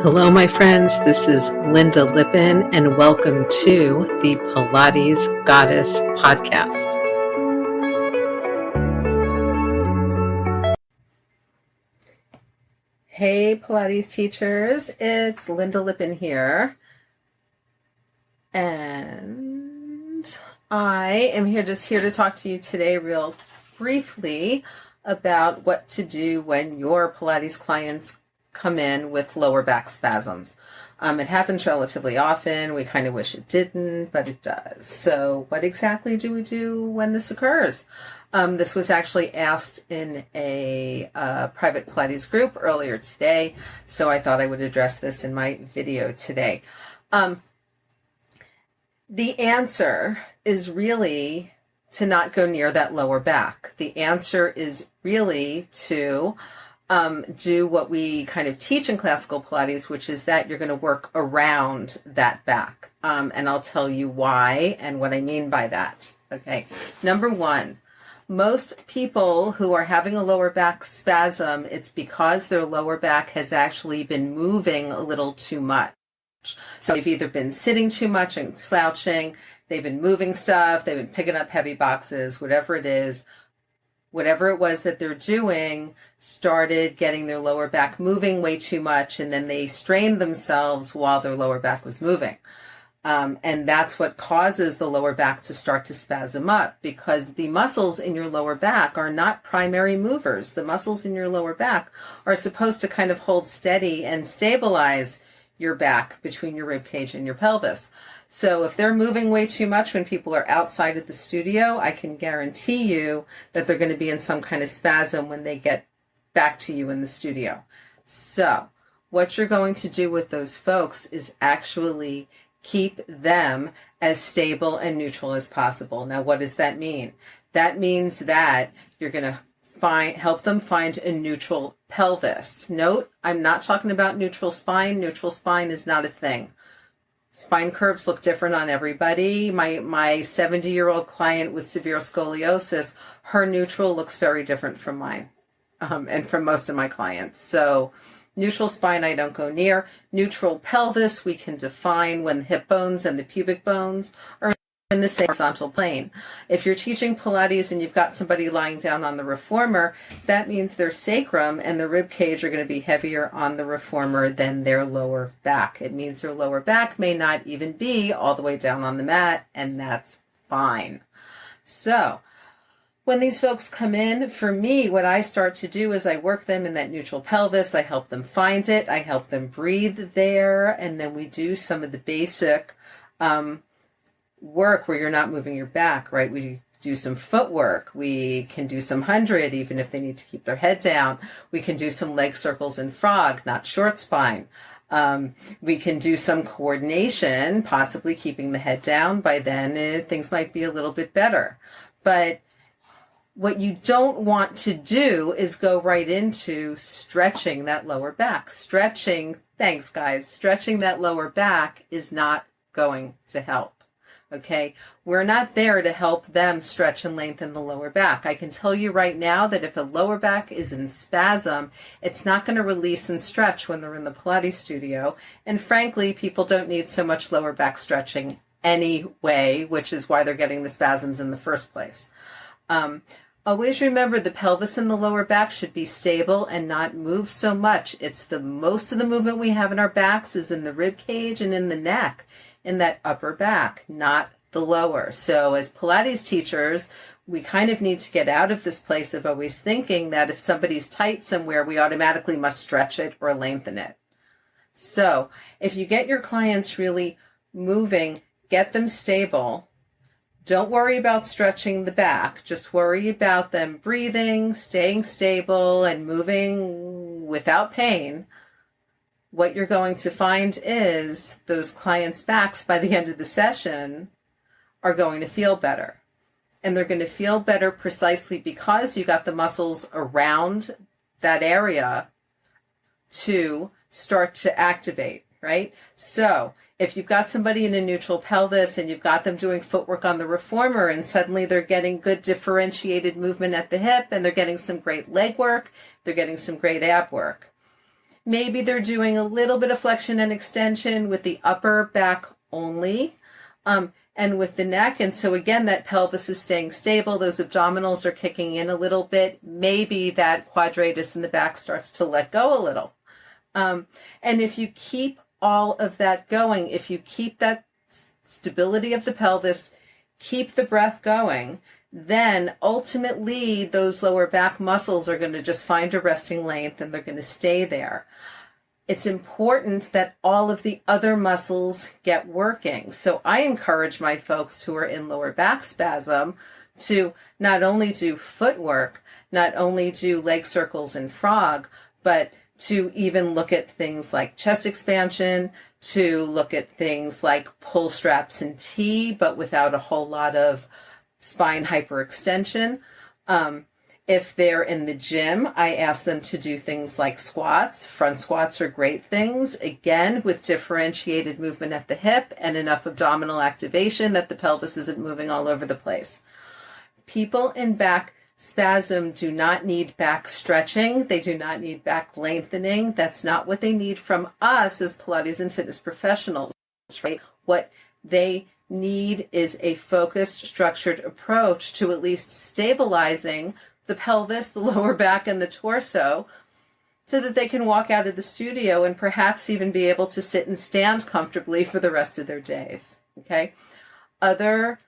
Hello, my friends. This is Lynda Lippin, and welcome to the Pilates Goddess podcast. Hey, Pilates teachers. It's Lynda Lippin here. And I am here to talk to you today real briefly about what to do when your Pilates clients come in with lower back spasms. It happens relatively often. We kind of wish it didn't, but it does. So what exactly do we do when this occurs? This was actually asked in a private Pilates group earlier today, so I thought I would address this in my video today. The answer is really to not go near that lower back. The answer is really to do what we kind of teach in classical Pilates, which is that you're going to work around that back. And I'll tell you why and what I mean by that. Okay. Number one, most people who are having a lower back spasm, it's because their lower back has actually been moving a little too much. So they've either been sitting too much and slouching, they've been moving stuff, they've been picking up heavy boxes, whatever it is. Whatever it was that they're doing started getting their lower back moving way too much, and then they strained themselves while their lower back was moving. And that's what causes the lower back to start to spasm up, because the muscles in your lower back are not primary movers. The muscles in your lower back are supposed to kind of hold steady and stabilize your back between your rib cage and your pelvis. So if they're moving way too much when people are outside of the studio, I can guarantee you that they're going to be in some kind of spasm when they get back to you in the studio. So what you're going to do with those folks is actually keep them as stable and neutral as possible. Now, what does that mean? That means that you're going to help them find a neutral pelvis. Note, I'm not talking about neutral spine. Neutral spine is not a thing. Spine curves look different on everybody. My 70-year-old client with severe scoliosis, her neutral looks very different from mine, and from most of my clients. So neutral spine, I don't go near. Neutral pelvis, we can define when the hip bones and the pubic bones are in the same horizontal plane. If you're teaching Pilates and you've got somebody lying down on the reformer, that means their sacrum and the rib cage are going to be heavier on the reformer than their lower back. It means their lower back may not even be all the way down on the mat, and that's fine. So when these folks come in, for me, what I start to do is I work them in that neutral pelvis. I help them find it. I help them breathe there. And then we do some of the basic work where you're not moving your back, right? We do some footwork. We can do some 100, even if they need to keep their head down. We can do some leg circles and frog, not short spine. We can do some coordination, possibly keeping the head down. By then, things might be a little bit better. But what you don't want to do is go right into stretching that lower back. Thanks guys, stretching that lower back is not going to help. Okay, we're not there to help them stretch and lengthen the lower back. I can tell you right now that if a lower back is in spasm, it's not going to release and stretch when they're in the Pilates studio. And frankly, people don't need so much lower back stretching anyway, which is why they're getting the spasms in the first place. Always remember the pelvis and the lower back should be stable and not move so much. Most of the movement we have in our backs is in the rib cage and in the neck, in that upper back, not the lower. So as Pilates teachers, we kind of need to get out of this place of always thinking that if somebody's tight somewhere, we automatically must stretch it or lengthen it. So if you get your clients really moving, get them stable. Don't worry about stretching the back. Just worry about them breathing, staying stable, and moving without pain. What you're going to find is those clients' backs by the end of the session are going to feel better. And they're going to feel better precisely because you got the muscles around that area to start to activate, right? So if you've got somebody in a neutral pelvis and you've got them doing footwork on the reformer and suddenly they're getting good differentiated movement at the hip and they're getting some great leg work, they're getting some great ab work. Maybe they're doing a little bit of flexion and extension with the upper back only, and with the neck. And so again, that pelvis is staying stable. Those abdominals are kicking in a little bit. Maybe that quadratus in the back starts to let go a little. And if you keep all of that going, if you keep that stability of the pelvis, keep the breath going, then ultimately those lower back muscles are going to just find a resting length and they're going to stay there. It's important that all of the other muscles get working. So I encourage my folks who are in lower back spasm to not only do footwork, not only do leg circles and frog, but to even look at things like chest expansion, to look at things like pull straps and T, but without a whole lot of spine hyperextension. If they're in the gym, I ask them to do things like squats. Front squats are great things, again, with differentiated movement at the hip and enough abdominal activation that the pelvis isn't moving all over the place. People in back spasm do not need back stretching. They do not need back lengthening. That's not what they need from us as Pilates and fitness professionals, right? What they need is a focused, structured approach to at least stabilizing the pelvis, the lower back, and the torso so that they can walk out of the studio and perhaps even be able to sit and stand comfortably for the rest of their days, okay? Other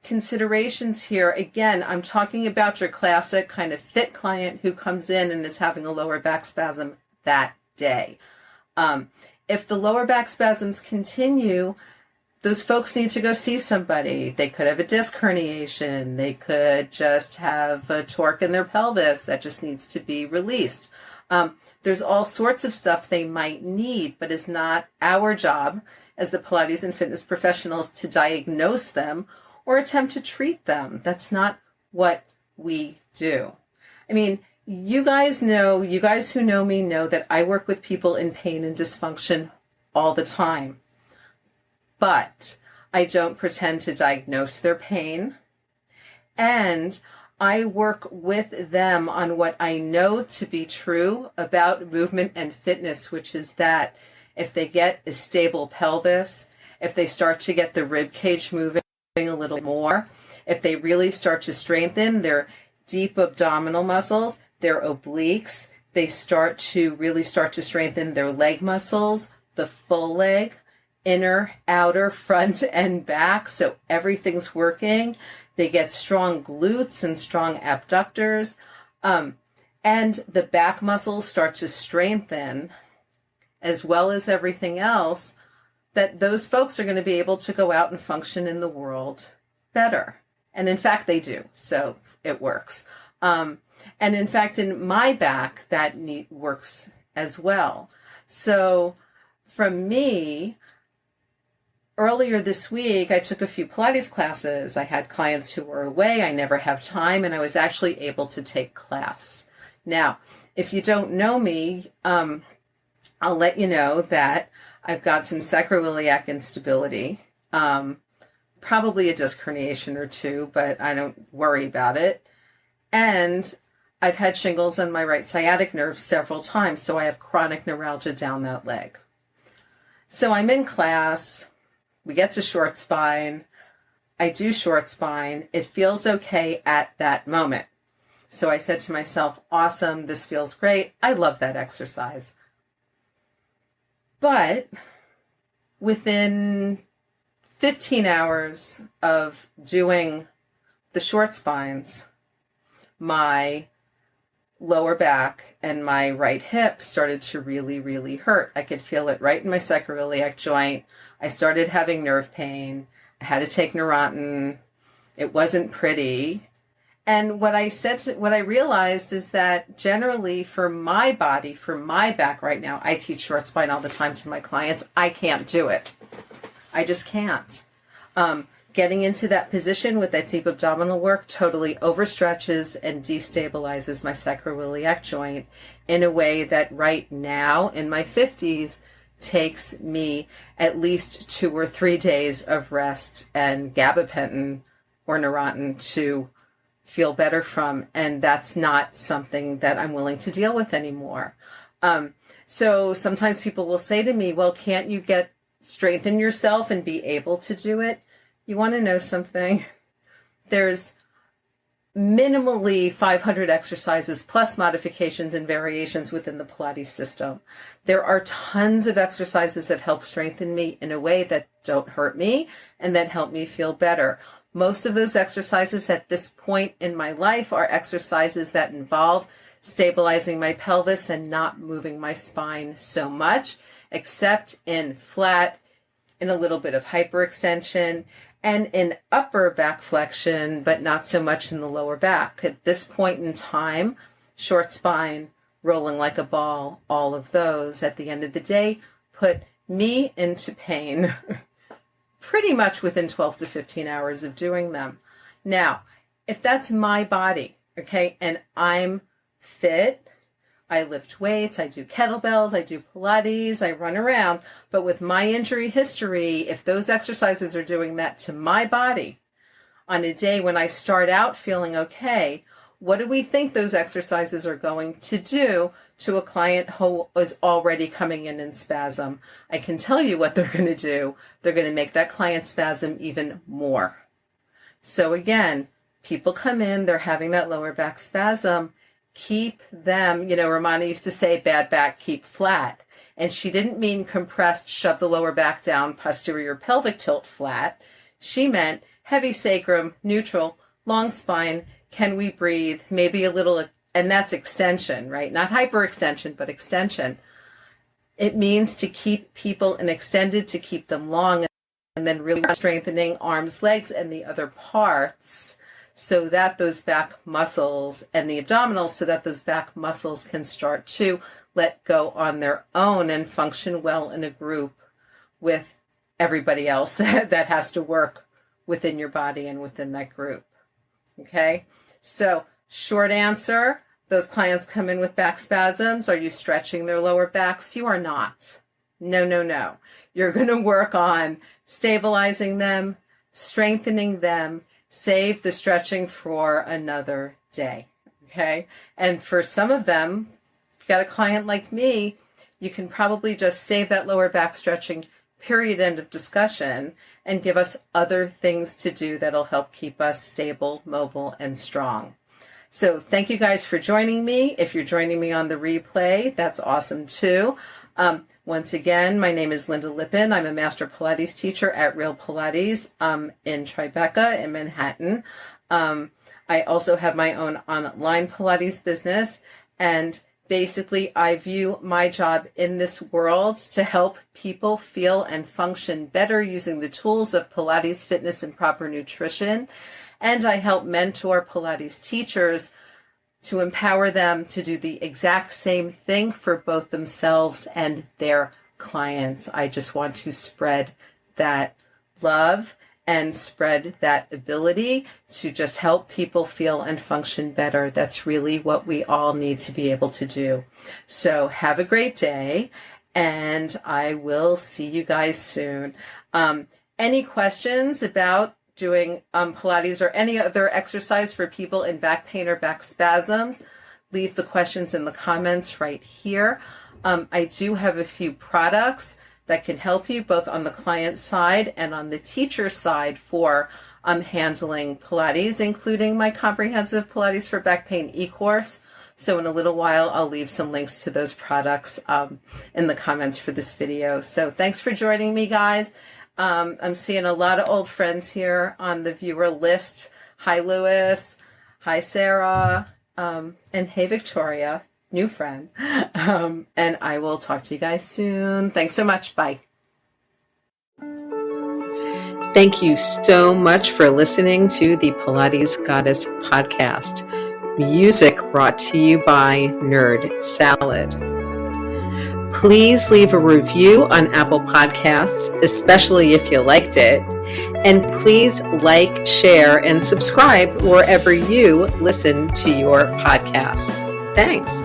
considerations here, again, I'm talking about your classic kind of fit client who comes in and is having a lower back spasm that day. If the lower back spasms continue, those folks need to go see somebody. They could have a disc herniation. They could just have a torque in their pelvis that just needs to be released. There's all sorts of stuff they might need, but it's not our job as the Pilates and fitness professionals to diagnose them or attempt to treat them. That's not what we do. I mean, you guys who know me know that I work with people in pain and dysfunction all the time. But I don't pretend to diagnose their pain. And I work with them on what I know to be true about movement and fitness, which is that if they get a stable pelvis, if they start to get the rib cage moving a little more, if they really start to strengthen their deep abdominal muscles, their obliques, they really start to strengthen their leg muscles, the full leg, inner, outer, front, and back, so everything's working. They get strong glutes and strong abductors, and the back muscles start to strengthen, as well as everything else, that those folks are going to be able to go out and function in the world better. And in fact, they do, so it works. And in fact, in my back, that works as well. So from me, earlier this week, I took a few Pilates classes. I had clients who were away. I never have time, and I was actually able to take class. Now, if you don't know me, I'll let you know that I've got some sacroiliac instability, probably a disc herniation or two, but I don't worry about it. And I've had shingles on my right sciatic nerve several times, so I have chronic neuralgia down that leg. So I'm in class. We get to short spine. I do short spine. It feels okay at that moment. So I said to myself, awesome, this feels great. I love that exercise. But within 15 hours of doing the short spines, my lower back and my right hip started to really, really hurt. I could feel it right in my sacroiliac joint. I started having nerve pain. I had to take Neurontin. It wasn't pretty. And what I realized is that generally for my body, for my back right now, I teach short spine all the time to my clients. I can't do it. I just can't. Getting into that position with that deep abdominal work totally overstretches and destabilizes my sacroiliac joint in a way that right now in my 50s takes me at least 2 or 3 days of rest and gabapentin or Neurontin to feel better from. And that's not something that I'm willing to deal with anymore. So sometimes people will say to me, well, can't you strengthen yourself and be able to do it? You want to know something? There's minimally 500 exercises plus modifications and variations within the Pilates system. There are tons of exercises that help strengthen me in a way that don't hurt me and that help me feel better. Most of those exercises at this point in my life are exercises that involve stabilizing my pelvis and not moving my spine so much, except in flat, in a little bit of hyperextension, and in upper back flexion, but not so much in the lower back. At this point in time, short spine, rolling like a ball, all of those at the end of the day put me into pain pretty much within 12 to 15 hours of doing them. Now, if that's my body, okay, and I'm fit, I lift weights, I do kettlebells, I do Pilates, I run around. But with my injury history, if those exercises are doing that to my body on a day when I start out feeling okay, what do we think those exercises are going to do to a client who is already coming in spasm? I can tell you what they're going to do. They're going to make that client spasm even more. So again, people come in, they're having that lower back spasm. Keep them, Romana used to say, bad back, keep flat. And she didn't mean compressed, shove the lower back down, posterior pelvic tilt flat. She meant heavy sacrum, neutral, long spine. Can we breathe? Maybe a little, and that's extension, right? Not hyperextension, but extension. It means to keep people in extended, to keep them long, and then really strengthening arms, legs, and the other parts, so that those back muscles and the abdominals, so that those back muscles can start to let go on their own and function well in a group with everybody else that has to work within your body and within that group. Okay? So, short answer, those clients come in with back spasms. Are you stretching their lower backs? You are not. No. You're going to work on stabilizing them, strengthening them. Save the stretching for another day, okay? And for some of them, if you've got a client like me, you can probably just save that lower back stretching, period, end of discussion, and give us other things to do that'll help keep us stable, mobile, and strong. So thank you guys for joining me. If you're joining me on the replay, that's awesome too. Once again, my name is Lynda Lippin. I'm a master Pilates teacher at Real Pilates in Tribeca in Manhattan. I also have my own online Pilates business, and basically I view my job in this world to help people feel and function better using the tools of Pilates, fitness, and proper nutrition. And I help mentor Pilates teachers to empower them to do the exact same thing for both themselves and their clients. I just want to spread that love and spread that ability to just help people feel and function better. That's really what we all need to be able to do. So have a great day, and I will see you guys soon. Any questions about doing Pilates or any other exercise for people in back pain or back spasms, leave the questions in the comments right here. I do have a few products that can help you both on the client side and on the teacher side for handling Pilates, including my comprehensive Pilates for back pain e-course. So in a little while, I'll leave some links to those products in the comments for this video. So thanks for joining me, guys. I'm seeing a lot of old friends here on the viewer list. Hi, Lewis. Hi, Sarah. And hey, Victoria, new friend. And I will talk to you guys soon. Thanks so much. Bye. Thank you so much for listening to the Pilates Goddess podcast. Music brought to you by Nerd Salad. Please leave a review on Apple Podcasts, especially if you liked it. And please like, share, and subscribe wherever you listen to your podcasts. Thanks.